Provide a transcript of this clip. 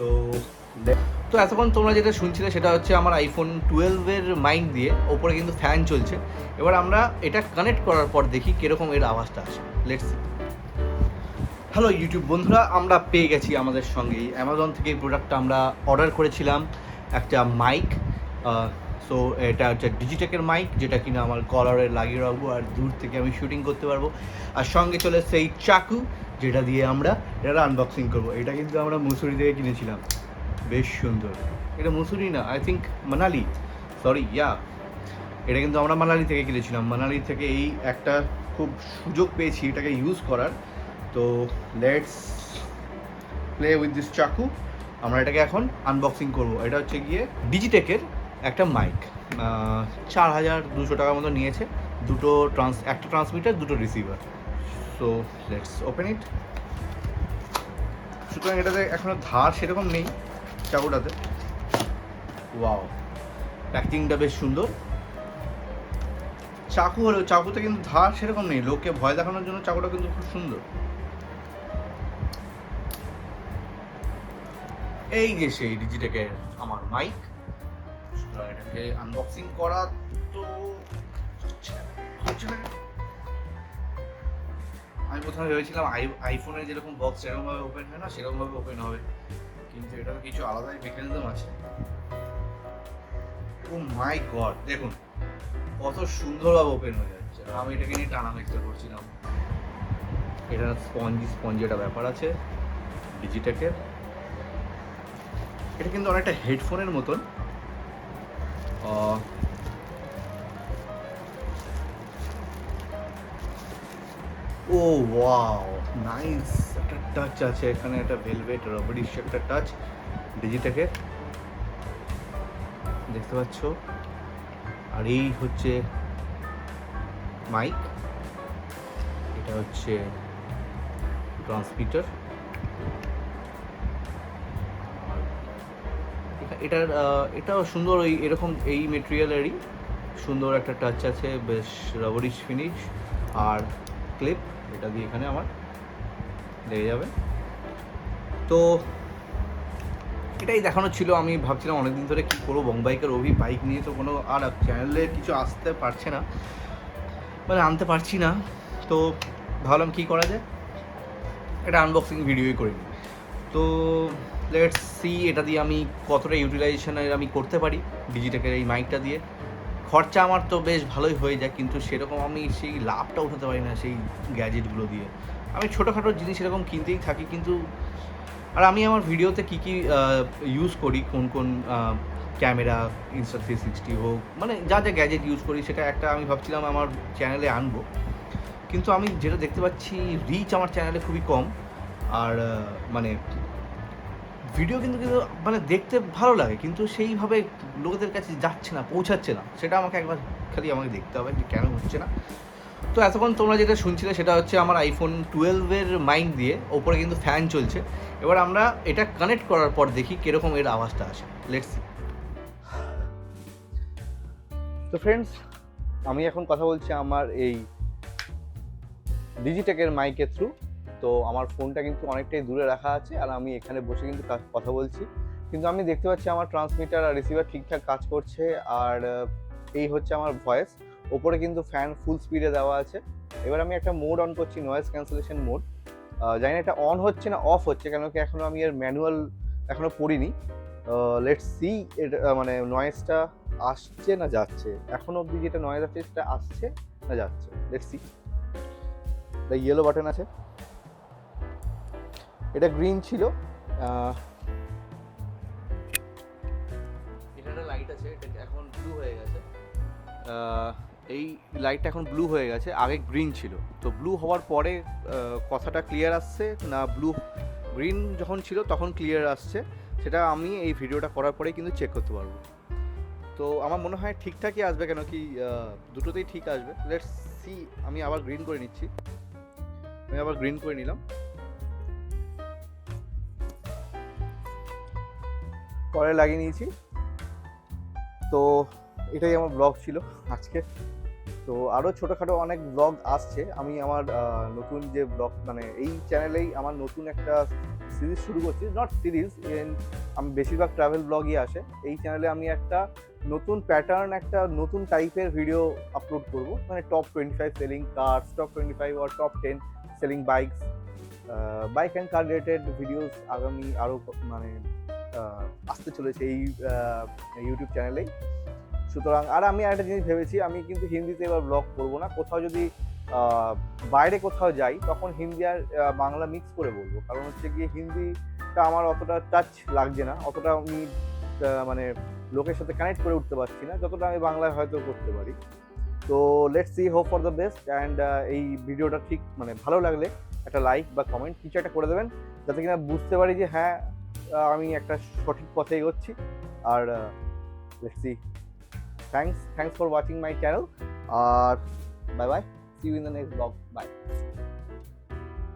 So তো এতক্ষণ তোমরা যেটা শুনছিলে সেটা হচ্ছে আমার আইফোন 12-এর মাইক দিয়ে ওপরে কিন্তু ফ্যান চলছে। এবার আমরা এটা কানেক্ট করার পর দেখি কীরকম এর আওয়াজটা আসে। Let's see. হ্যালো ইউটিউব বন্ধুরা, আমরা পেয়ে গেছি আমাদের সঙ্গেই অ্যামাজন থেকে এই প্রোডাক্টটা আমরা অর্ডার করেছিলাম, একটা মাইক। সো এটা হচ্ছে ডিজিটেকের মাইক, যেটা কিনা আমার কলারে লাগিয়ে রাখবো আর দূর থেকে আমি শুটিং করতে পারবো। আর সঙ্গে চলে সেই চাকু, যেটা দিয়ে আমরা এটা আনবক্সিং করবো। এটা কিন্তু আমরা মুসুরি থেকে কিনেছিলাম, বেশ সুন্দর। এটা মুসুরি না, আই থিঙ্ক মানালি, সরি এটা কিন্তু আমরা মানালি থেকে কিনেছিলাম। মানালি থেকে এই একটা খুব সুযোগ পেয়েছি এটাকে ইউজ করার। তো লেটস প্লে উইথ দিস চাকু। আমরা এটাকে এখন আনবক্সিং করব। এটা হচ্ছে গিয়ে ডিজিটেকের একটা মাইক, 4200 টাকার মতো নিয়েছে। একটা ট্রান্সমিটার, দুটো receiver. So let's open it. সুতরাং এটাতে এখনও ধার সেরকম নেই চাকুটাতে। ওয়াও, প্যাকিংটা বেশ সুন্দর। চাকু হলেও চাকুতে কিন্তু ধার সেরকম নেই, লোককে ভয় দেখানোর জন্য চাকুটা কিন্তু খুব সুন্দর। এই যে সেই ডিজিটেকের আমার মাইক। এটাকে আনবক্সিং করা তো আমি প্রথমে ভেবেছিলাম আইফোনের যেরকম বক্স সেরকমভাবে ওপেন হয় না, সেরকমভাবে ওপেন হবে, কিন্তু এটা তো কিছু আলাদাই মেকানিজম আছে। ও মাই গড, দেখুন কত সুন্দরভাবে ওপেন হয়ে যাচ্ছে। আমি এটাকে নিয়ে টানা চেষ্টা করছিলাম। এটা স্পঞ্জি একটা ব্যাপার আছে ডিজিটেকের। এটা কিন্তু অনেকটা হেডফোনের মতন। ও ওয়াও, নাইস একটা টাচ আছে এখানে, একটা ভেলভেট রাবারিশ একটা টাচ ডিজিটেকের, দেখতে পাচ্ছ। আর এই হচ্ছে মাইক, এটা হচ্ছে ট্রান্সমিটার। এটাও সুন্দর, এরকম এই মেটেরিয়ালেরই সুন্দর একটা টাচ আছে, বেশ রাবারিশ ফিনিশ। আর ক্লিপ, এটা দিয়ে এখানে আমার লেগে যাবে। তো এটাই দেখানো ছিল। আমি ভাবছিলাম অনেকদিন ধরে কী করবো, বংবাইকের বাইক নিয়ে তো কোনো আর চ্যানেলে কিছু আসতে পারছে না, মানে আনতে পারছি না। তো ভাবলাম কী করা যায়, এটা আনবক্সিং ভিডিওই করে নিই। তো লেটস সি এটা দিয়ে আমি কতটা ইউটিলাইজেশনের আমি করতে পারি ডিজিটেকের এই মাইকটা দিয়ে। খরচা আমার তো বেশ ভালোই হয়ে যায়, কিন্তু সেরকম আমি সেই লাভটা উঠাতে পারি না সেই গ্যাজেটগুলো দিয়ে। আমি ছোটোখাটো জিনিস এরকম কিনতেই থাকি, কিন্তু আর আমি আমার ভিডিওতে কী কী ইউজ করি, কোন কোন ক্যামেরা, Insta360 হোক, মানে যা যা গ্যাজেট ইউজ করি, সেটা একটা আমি ভাবছিলাম আমার চ্যানেলে আনবো। কিন্তু আমি যেটা দেখতে পাচ্ছি, রিচ আমার চ্যানেলে খুবই কম। আর মানে ভিডিও কিন্তু মানে দেখতে ভালো লাগে, কিন্তু সেইভাবে লোকেদের কাছে যাচ্ছে না, পৌঁছাচ্ছে না। সেটা আমাকে আমাকে দেখতে হবে যে কেন হচ্ছে না। তো এতক্ষণ তোমরা যেটা শুনছিলে সেটা হচ্ছে আমার আইফোন 12-এর মাইক দিয়ে ওপরে কিন্তু ফ্যান চলছে। এবার আমরা এটা কানেক্ট করার পর দেখি কীরকম এর আওয়াজটা আসে। Let's see. তো ফ্রেন্ডস, আমি এখন কথা বলছি আমার এই ডিজিটেকের মাইকের থ্রু। তো আমার ফোনটা কিন্তু অনেকটাই দূরে রাখা আছে, আর আমি এখানে বসে কিন্তু কথা বলছি, কিন্তু আমি দেখতে পাচ্ছি আমার ট্রান্সমিটার আর রিসিভার ঠিকঠাক কাজ করছে। আর এই হচ্ছে আমার ভয়েস। ওপরে কিন্তু ফ্যান ফুল স্পিডে দেওয়া আছে। এবার আমি একটা মোড অন করছি, নয়েজ ক্যান্সেলেশন মোড। জানি না এটা অন হচ্ছে না অফ হচ্ছে, কেন কি এখনও আমি এর ম্যানুয়াল এখনও পড়িনি। লেটস সি এটা মানে নয়েজটা আসছে না যাচ্ছে। এখনও অবধি যেটা নয়েজ আছে সেটা আসছে না যাচ্ছে। Let's see. The yellow button আছে, এটা গ্রিন ছিল। এটা লাইট আছে, এটা এখন ব্লু হয়ে গেছে। এই লাইটটা এখন ব্লু হয়ে গেছে, আগে গ্রিন ছিল। তো ব্লু হওয়ার পরে কথাটা ক্লিয়ার আসছে না, গ্রিন যখন ছিল তখন ক্লিয়ার আসছে, সেটা আমি এই ভিডিওটা করার পরেই কিন্তু চেক করতে পারবো। তো আমার মনে হয় ঠিকঠাকই আসবে, কেন কি দুটোতেই ঠিক আসবে। Let's see. আমি আবার গ্রিন করে নিচ্ছি। আমি আবার গ্রিন করে নিলাম, পরে লাগিয়ে নিয়েছি। তো এটাই আমার ব্লগ ছিল আজকে। তো আরও ছোটোখাটো অনেক ব্লগ আসছে। আমি আমার নতুন যে ব্লগ, মানে এই চ্যানেলেই আমার নতুন একটা সিরিজ শুরু করছি, নট সিরিজ, আমি বেশিরভাগ ট্রাভেল ব্লগই আসে। এই চ্যানেলে আমি একটা নতুন প্যাটার্ন, একটা নতুন টাইপের ভিডিও আপলোড করব, মানে top 25 selling cars, top 25 or top 10 selling bikes, bike and car related videos আগামী আরও মানে আসতে চলেছে এই ইউটিউব চ্যানেলেই। সুতরাং আর আমি একটা জিনিস ভেবেছি, আমি কিন্তু হিন্দিতে এবার ব্লগ করবো না, কোথাও যদি বাইরে কোথাও যাই তখন হিন্দি আর বাংলা মিক্স করে বলবো, কারণ হচ্ছে গিয়ে হিন্দিটা আমার অতটা টাচ লাগছে না, অতটা আমি মানে লোকের সাথে কানেক্ট করে উঠতে পারছি না যতটা আমি বাংলায় হয়তো করতে পারি। তো let's see, hope for the best. And এই ভিডিওটা ঠিক মানে ভালো লাগলে একটা লাইক বা কমেন্ট কিছু একটা করে দেবেন, যাতে কিনা বুঝতে পারি যে হ্যাঁ আমি একটা সঠিক পথে এগোচ্ছি। আর let's see, thanks for watching my channel, আর bye bye, see you in the next blog, by.